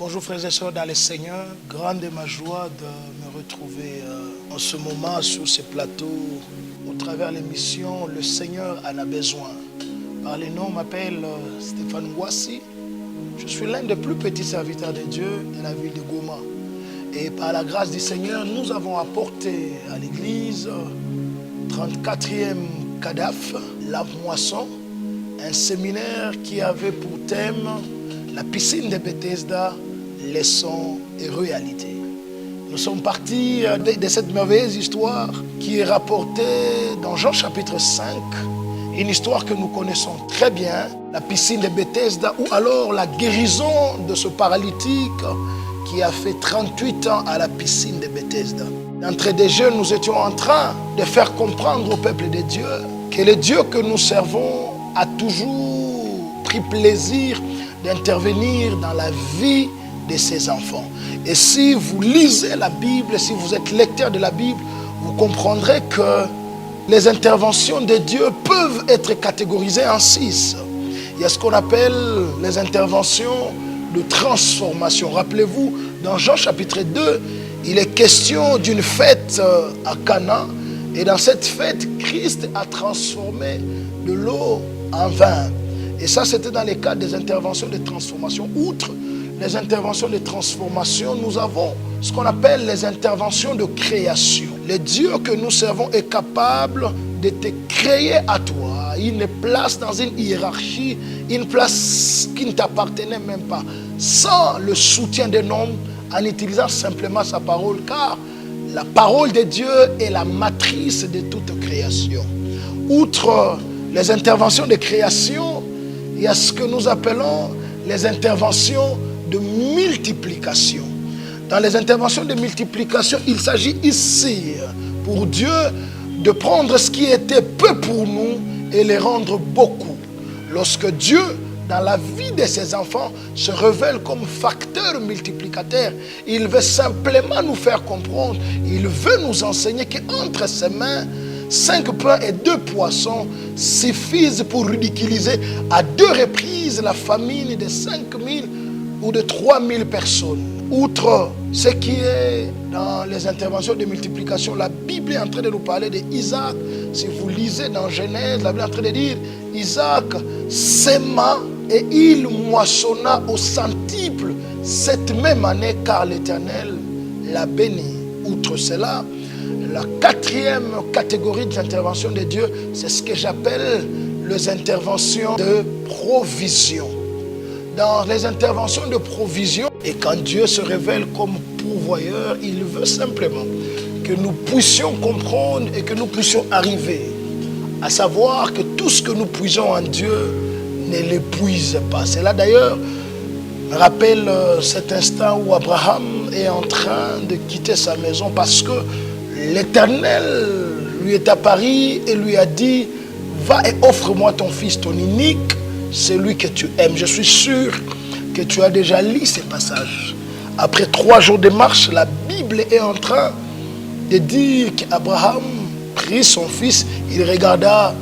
Bonjour frères et sœurs dans le Seigneur, grande est ma joie de me retrouver en ce moment sur ce plateau au travers l'émission Le Seigneur en a besoin. Par les noms, m'appelle Stéphane Ouassi. Je suis l'un des plus petits serviteurs de Dieu de la ville de Goma. Et par la grâce du Seigneur, nous avons apporté à l'église 34e CADAF, la moisson, un séminaire qui avait pour thème la piscine de Bethesda, leçons et réalité. Nous sommes partis de cette merveilleuse histoire qui est rapportée dans Jean chapitre 5, une histoire que nous connaissons très bien, la piscine de Bethesda, ou alors la guérison de ce paralytique qui a fait 38 ans à la piscine de Bethesda. D'entrée des jeunes, nous étions en train de faire comprendre au peuple de Dieu que le Dieu que nous servons a toujours pris plaisir d'intervenir dans la vie de ses enfants. Et si vous lisez la Bible, si vous êtes lecteur de la Bible, vous comprendrez que les interventions de Dieu peuvent être catégorisées en 6. Il y a ce qu'on appelle les interventions de transformation. Rappelez-vous, dans Jean chapitre 2, il est question d'une fête à Cana. Et dans cette fête, Christ a transformé de l'eau en vin. Et ça, c'était dans le cadre des interventions de transformation. Outre les interventions de transformation, nous avons ce qu'on appelle les interventions de création. Le Dieu que nous servons est capable de te créer à toi une place dans une hiérarchie, une place qui ne t'appartenait même pas, sans le soutien d'un homme, en utilisant simplement sa parole, car la parole de Dieu est la matrice de toute création. Outre les interventions de création, il y a ce que nous appelons les interventions de multiplication. Dans les interventions de multiplication, il s'agit ici pour Dieu de prendre ce qui était peu pour nous et les rendre beaucoup. Lorsque Dieu, dans la vie de ses enfants, se révèle comme facteur multiplicateur, il veut simplement nous faire comprendre, il veut nous enseigner qu'entre ses mains, 5 pains et 2 poissons suffisent pour ridiculiser à 2 reprises la famine de 5000 ou de 3000 personnes. Outre ce qui est dans les interventions de multiplication, la Bible est en train de nous parler d'Isaac. Si vous lisez dans Genèse, la Bible est en train de dire Isaac sema et il moissonna au centuple cette même année car l'Éternel l'a béni. Outre cela, la 4e catégorie des interventions de Dieu, c'est ce que j'appelle les interventions de provision. Dans les interventions de provision, et quand Dieu se révèle comme pourvoyeur, il veut simplement que nous puissions comprendre et que nous puissions arriver à savoir que tout ce que nous puisons en Dieu ne l'épuise pas. C'est là d'ailleurs, me rappelle cet instant où Abraham est en train de quitter sa maison parce que l'Éternel lui est apparu et lui a dit « Va et offre-moi ton fils, ton unique, celui que tu aimes. » Je suis sûr que tu as déjà lu ces passages. Après 3 jours de marche, la Bible est en train de dire qu'Abraham prit son fils, il regarda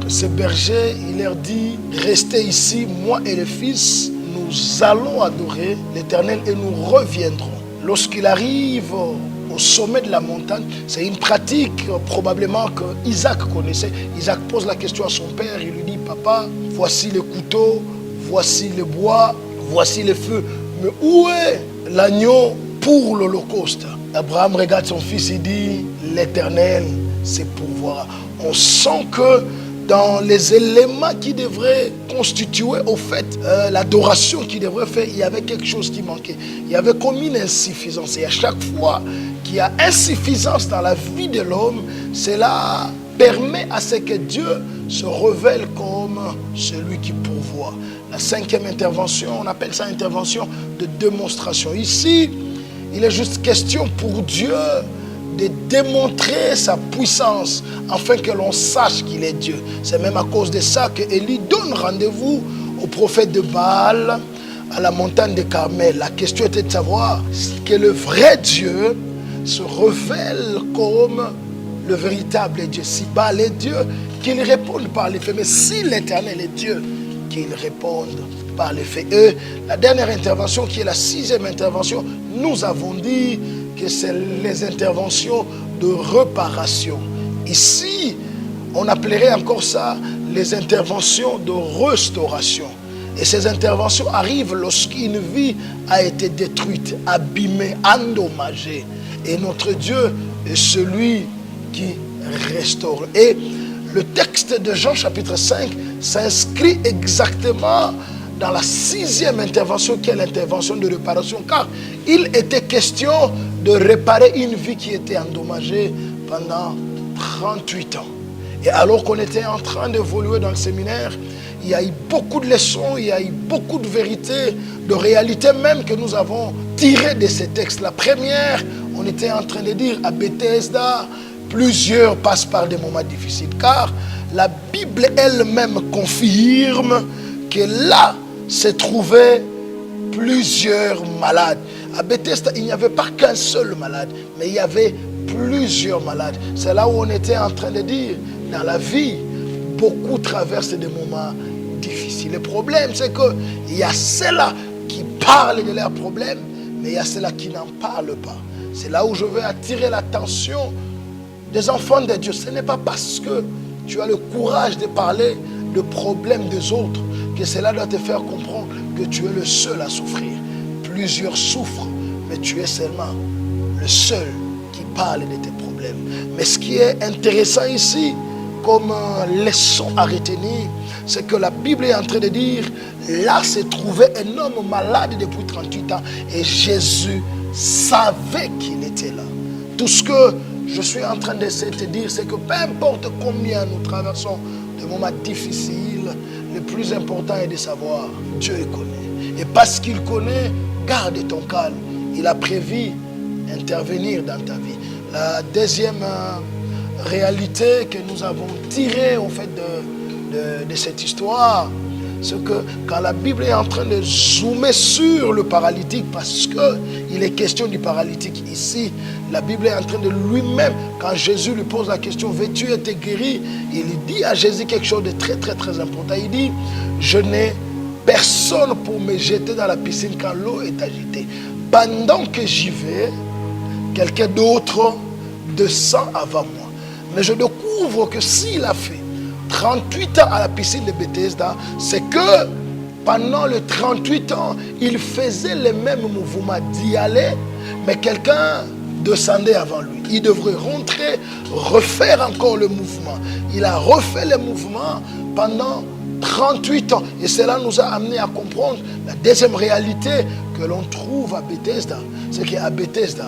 ces bergers, il leur dit « Restez ici, moi et le fils, nous allons adorer l'Éternel et nous reviendrons. » Lorsqu'il arrive au sommet de la montagne, c'est une pratique probablement que Isaac connaissait. Isaac pose la question à son père, il lui dit « Papa, voici le couteau, voici le bois, voici le feu, mais où est l'agneau pour l'Holocauste ?» Abraham regarde son fils et dit « L'Éternel, c'est pourvoira. » On sent que dans les éléments qui devraient constituer au fait l'adoration qui devrait faire, il y avait quelque chose qui manquait. Il y avait comme une insuffisance. Et à chaque fois qu'il y a insuffisance dans la vie de l'homme, cela permet à ce que Dieu se révèle comme celui qui pourvoit. La 5e intervention, on appelle ça intervention de démonstration. Ici, il est juste question pour Dieu de démontrer sa puissance afin que l'on sache qu'il est Dieu. C'est même à cause de ça que Élie donne rendez-vous au prophète de Baal à la montagne de Carmel. La question était de savoir que le vrai Dieu se révèle comme le véritable Dieu. Si Baal est Dieu, qu'il réponde par les faits. Mais si l'Éternel est Dieu, qu'ils répondent par les faits. Et la dernière intervention, qui est la 6e intervention, nous avons dit que c'est les interventions de réparation. Ici, on appellerait encore ça les interventions de restauration. Et ces interventions arrivent lorsqu'une vie a été détruite, abîmée, endommagée. Et notre Dieu est celui qui restaure. Et le texte de Jean chapitre 5 s'inscrit exactement dans la 6e intervention, qui est l'intervention de réparation, car il était question de réparer une vie qui était endommagée pendant 38 ans. Et alors qu'on était en train d'évoluer dans le séminaire, il y a eu beaucoup de leçons, il y a eu beaucoup de vérités, de réalités même que nous avons tirées de ces textes. La première, on était en train de dire à Bethesda, plusieurs passent par des moments difficiles, car la Bible elle-même confirme que là se trouvaient plusieurs malades. À Bethesda, il n'y avait pas qu'un seul malade, mais il y avait plusieurs malades. C'est là où on était en train de dire, dans la vie, beaucoup traversent des moments difficiles. Le problème, c'est qu'il y a ceux-là qui parlent de leurs problèmes, mais il y a ceux-là qui n'en parlent pas. C'est là où je veux attirer l'attention des enfants de Dieu. Ce n'est pas parce que tu as le courage de parler de problèmes des autres que cela doit te faire comprendre que tu es le seul à souffrir. Plusieurs souffrent, mais tu es seulement le seul qui parle de tes problèmes. Mais ce qui est intéressant ici, comme leçon à retenir, c'est que la Bible est en train de dire, là se trouvait un homme malade depuis 38 ans et Jésus savait qu'il était là. Tout ce que je suis en train de te dire, c'est que peu importe combien nous traversons de moments difficiles, le plus important est de savoir, Dieu connaît. Et parce qu'il connaît, garde ton calme. Il a prévu intervenir dans ta vie. La deuxième réalité que nous avons tirée en fait de cette histoire, c'est que quand la Bible est en train de zoomer sur le paralytique, parce qu'il est question du paralytique ici, la Bible est en train de lui-même, quand Jésus lui pose la question, veux-tu être guéri? Il dit à Jésus quelque chose de très très très important. Il dit, je n'ai personne pour me jeter dans la piscine quand l'eau est agitée. Pendant que j'y vais, quelqu'un d'autre descend avant moi. Mais je découvre que s'il a fait 38 ans à la piscine de Bethesda, c'est que pendant les 38 ans, il faisait les mêmes mouvements d'y aller, mais quelqu'un descendait avant lui. Il devrait rentrer, refaire encore le mouvement. Il a refait le mouvement pendant 38 ans. Et cela nous a amené à comprendre la deuxième réalité que l'on trouve à Bethesda. C'est qu'à Bethesda,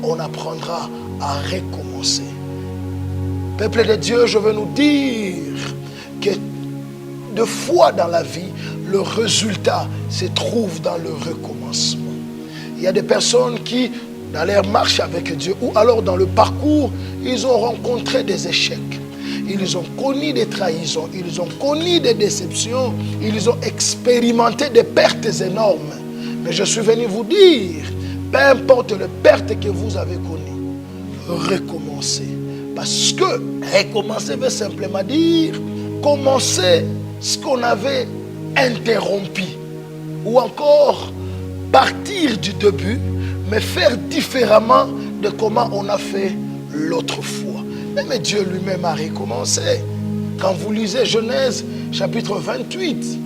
on apprendra à recommencer. Peuple de Dieu, je veux nous dire que deux fois dans la vie, le résultat se trouve dans le recommencement. Il y a des personnes qui, dans leur marche avec Dieu, ou alors dans le parcours, ils ont rencontré des échecs. Ils ont connu des trahisons, ils ont connu des déceptions, ils ont expérimenté des pertes énormes. Mais je suis venu vous dire, peu importe les pertes que vous avez connues, recommencez. Parce que recommencer veut simplement dire commencer ce qu'on avait interrompu. Ou encore partir du début, mais faire différemment de comment on a fait l'autre fois. Mais Dieu lui-même a recommencé. Quand vous lisez Genèse chapitre 28,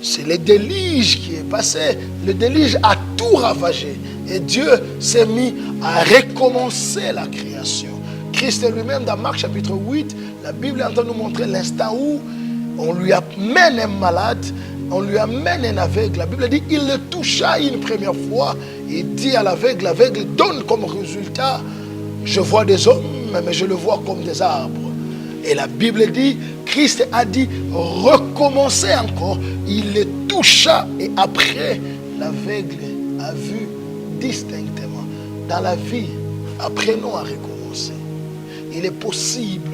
c'est le déluge qui est passé. Le déluge a tout ravagé. Et Dieu s'est mis à recommencer la création. Christ lui-même, dans Marc chapitre 8, la Bible est en train de nous montrer l'instant où on lui amène un malade, on lui amène un aveugle. La Bible dit qu'il le toucha une première fois. Il dit à l'aveugle, l'aveugle donne comme résultat, je vois des hommes, mais je le vois comme des arbres. Et la Bible dit, Christ a dit, recommencer encore. Il le toucha et après, l'aveugle a vu distinctement. Dans la vie, apprenons à recommencer. Il est possible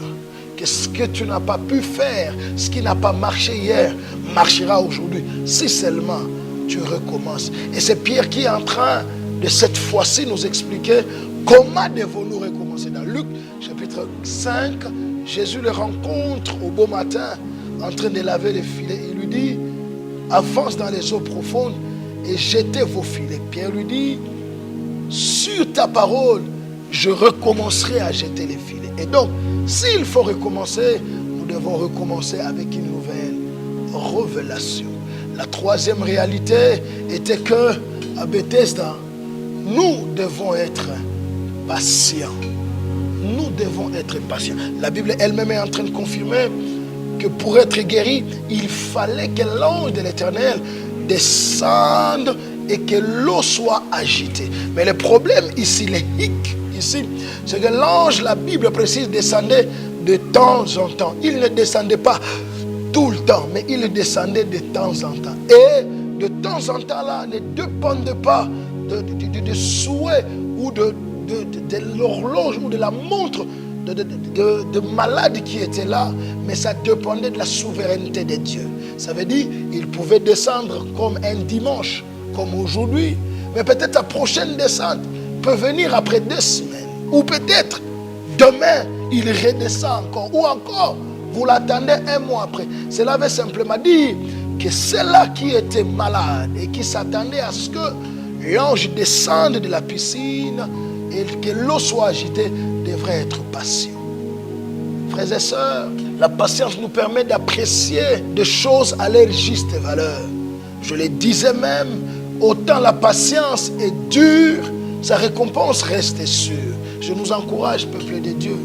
que ce que tu n'as pas pu faire, ce qui n'a pas marché hier, marchera aujourd'hui. Si seulement tu recommences. Et c'est Pierre qui est en train de cette fois-ci nous expliquer comment devons-nous recommencer. Dans Luc chapitre 5, Jésus le rencontre au beau matin en train de laver les filets. Il lui dit, avance dans les eaux profondes et jetez vos filets. Pierre lui dit, sur ta parole, je recommencerai à jeter les filets. Et donc, s'il faut recommencer, nous devons recommencer avec une nouvelle révélation. La troisième réalité était que à Bethesda, nous devons être patients. Nous devons être patients. La Bible elle-même est en train de confirmer que pour être guéri, il fallait que l'ange de l'Éternel descende et que l'eau soit agitée. Mais le problème ici, le hic ici, c'est que l'ange, la Bible précise, descendait de temps en temps. Il ne descendait pas tout le temps, mais il descendait de temps en temps. Et de temps en temps là, ne dépendait pas de souhait ou de l'horloge ou de la montre de malades qui étaient là, mais ça dépendait de la souveraineté de Dieu. Ça veut dire il pouvait descendre comme un dimanche, comme aujourd'hui, mais peut-être la prochaine descente peut venir après 2 semaines, ou peut-être demain il redescend encore, ou encore vous l'attendez 1 mois après. Cela veut simplement dire que ceux-là qui étaient malades et qui s'attendaient à ce que l'ange descende de la piscine et que l'eau soit agitée devraient être patients. Frères et sœurs, la patience nous permet d'apprécier des choses à leur juste valeur. Je le disais même, autant la patience est dure, sa récompense reste sûre. Je nous encourage, peuple de Dieu,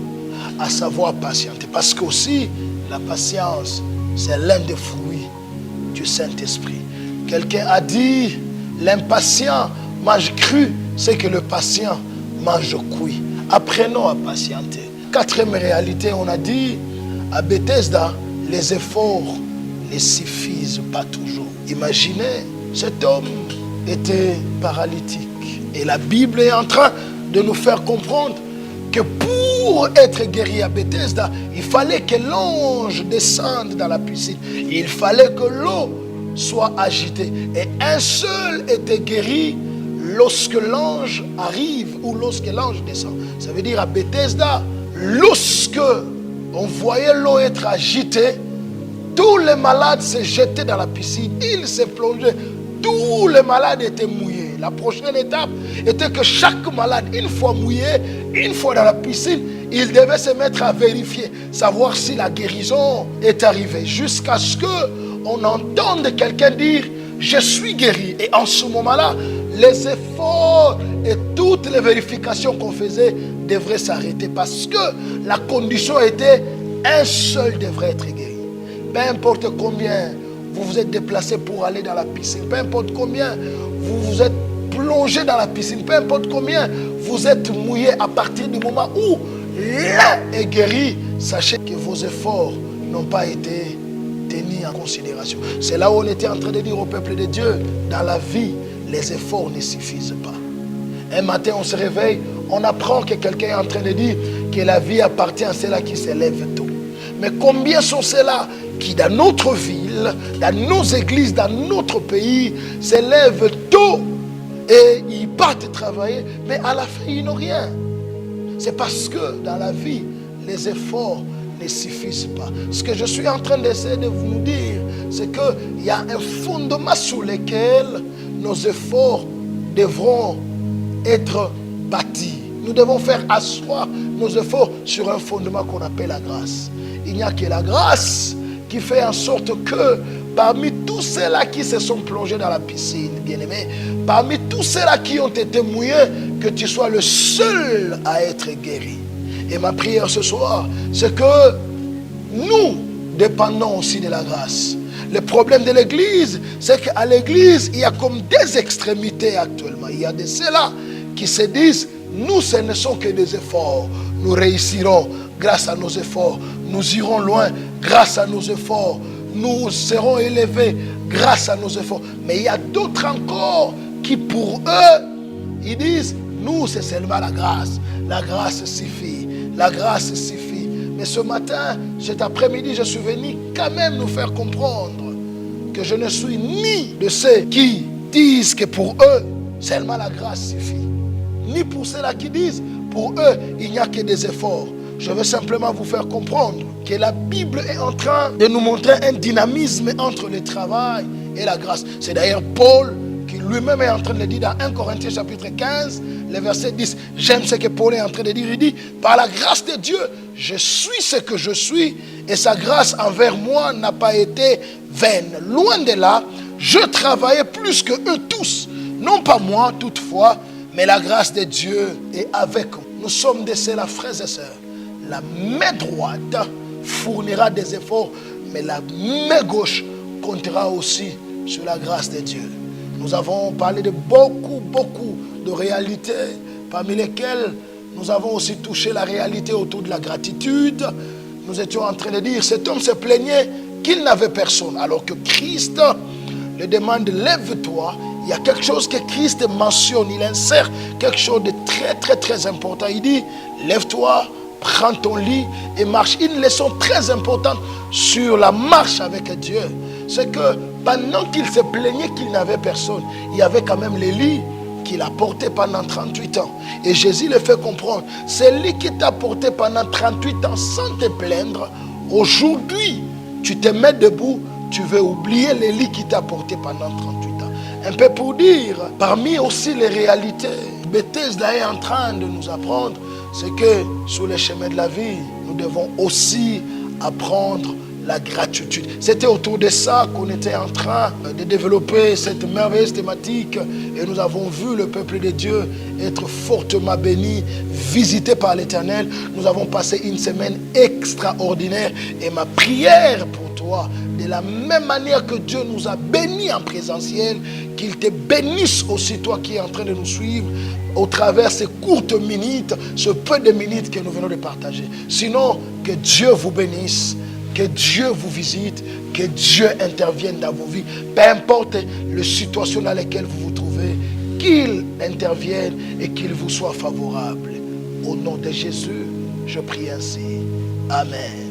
à savoir patienter. Parce qu'aussi, la patience, c'est l'un des fruits du Saint-Esprit. Quelqu'un a dit, l'impatient mange cru, c'est que le patient mange cuit. Apprenons à patienter. 4e réalité, on a dit, à Bethesda, les efforts ne suffisent pas toujours. Imaginez, cet homme était paralytique. Et la Bible est en train de nous faire comprendre que pour être guéri à Bethesda, il fallait que l'ange descende dans la piscine. Il fallait que l'eau soit agitée. Et un seul était guéri lorsque l'ange arrive ou lorsque l'ange descend. Ça veut dire à Bethesda, lorsque on voyait l'eau être agitée, tous les malades se jetaient dans la piscine. Ils se plongeaient. Tous les malades étaient mouillés. La prochaine étape était que chaque malade, une fois mouillé, une fois dans la piscine, il devait se mettre à vérifier, savoir si la guérison est arrivée. Jusqu'à ce qu'on entende quelqu'un dire « Je suis guéri ». Et en ce moment-là, les efforts et toutes les vérifications qu'on faisait devraient s'arrêter. Parce que la condition était un seul devrait être guéri. Peu importe combien vous vous êtes déplacé pour aller dans la piscine, peu importe combien vous vous êtes plongé dans la piscine, peu importe combien vous êtes mouillé, à partir du moment où l'un est guéri, sachez que vos efforts n'ont pas été tenus en considération. C'est là où on était en train de dire au peuple de Dieu, dans la vie, les efforts ne suffisent pas. Un matin, on se réveille, on apprend que quelqu'un est en train de dire que la vie appartient à ceux-là qui se lèvent tôt. Mais combien sont ceux-là qui, dans notre ville, dans nos églises, dans notre pays, se lèvent tôt et ils partent travailler, mais à la fin, ils n'ont rien. C'est parce que dans la vie, les efforts ne suffisent pas. Ce que je suis en train d'essayer de vous dire, c'est qu'il y a un fondement sur lequel nos efforts devront être bâtis. Nous devons faire asseoir nos efforts sur un fondement qu'on appelle la grâce. Il n'y a que la grâce qui fait en sorte que parmi tous ceux-là qui se sont plongés dans la piscine, bien-aimés, parmi tous ceux-là qui ont été mouillés, que tu sois le seul à être guéri. Et ma prière ce soir, c'est que nous dépendons aussi de la grâce. Le problème de l'église, c'est qu'à l'église, il y a comme 2 extrémités actuellement. Il y a de ceux-là qui se disent, nous, ce ne sont que des efforts. Nous réussirons grâce à nos efforts. Nous irons loin grâce à nos efforts. Nous serons élevés grâce à nos efforts. Mais il y a d'autres encore qui, pour eux, ils disent, nous, c'est seulement la grâce. La grâce suffit. La grâce suffit. Mais ce matin, cet après-midi, je suis venu quand même nous faire comprendre que je ne suis ni de ceux qui disent que pour eux, seulement la grâce suffit. Ni pour ceux-là qui disent, pour eux, il n'y a que des efforts. Je veux simplement vous faire comprendre que la Bible est en train de nous montrer un dynamisme entre le travail et la grâce. C'est d'ailleurs Paul qui lui-même est en train de le dire dans 1 Corinthiens chapitre 15, le verset 10. J'aime ce que Paul est en train de dire. Il dit, par la grâce de Dieu, je suis ce que je suis et sa grâce envers moi n'a pas été vaine. Loin de là, je travaillais plus que eux tous. Non pas moi toutefois, mais la grâce de Dieu est avec nous. Nous sommes de cela, frères et sœurs. La main droite fournira des efforts, mais la main gauche comptera aussi sur la grâce de Dieu. Nous avons parlé de beaucoup de réalités, parmi lesquelles nous avons aussi touché la réalité autour de la gratitude. Nous étions en train de dire, cet homme se plaignait qu'il n'avait personne, alors que Christ le demande, lève-toi. Il y a quelque chose que Christ mentionne, il insère quelque chose de très important. Il dit, lève-toi, prends ton lit et marche. Une leçon très importante sur la marche avec Dieu, c'est que pendant qu'il se plaignait qu'il n'avait personne, il y avait quand même les lits qu'il a portés pendant 38 ans. Et Jésus le fait comprendre, c'est lui qui t'a porté pendant 38 ans sans te plaindre. Aujourd'hui, tu te mets debout, tu veux oublier les lits qui t'a porté pendant 38 ans. Un peu pour dire, parmi aussi les réalités, Bethesda est en train de nous apprendre, c'est que sur les chemins de la vie, nous devons aussi apprendre la gratitude. C'était autour de ça qu'on était en train de développer cette merveilleuse thématique et nous avons vu le peuple de Dieu être fortement béni, visité par l'Éternel. Nous avons passé une semaine extraordinaire et ma prière pour toi, de la même manière que Dieu nous a bénis en présentiel, qu'il te bénisse aussi toi qui es en train de nous suivre au travers ces courtes minutes, ce peu de minutes que nous venons de partager. Sinon, que Dieu vous bénisse, que Dieu vous visite, que Dieu intervienne dans vos vies. Peu importe la situation dans laquelle vous vous trouvez, qu'il intervienne et qu'il vous soit favorable. Au nom de Jésus, je prie ainsi. Amen.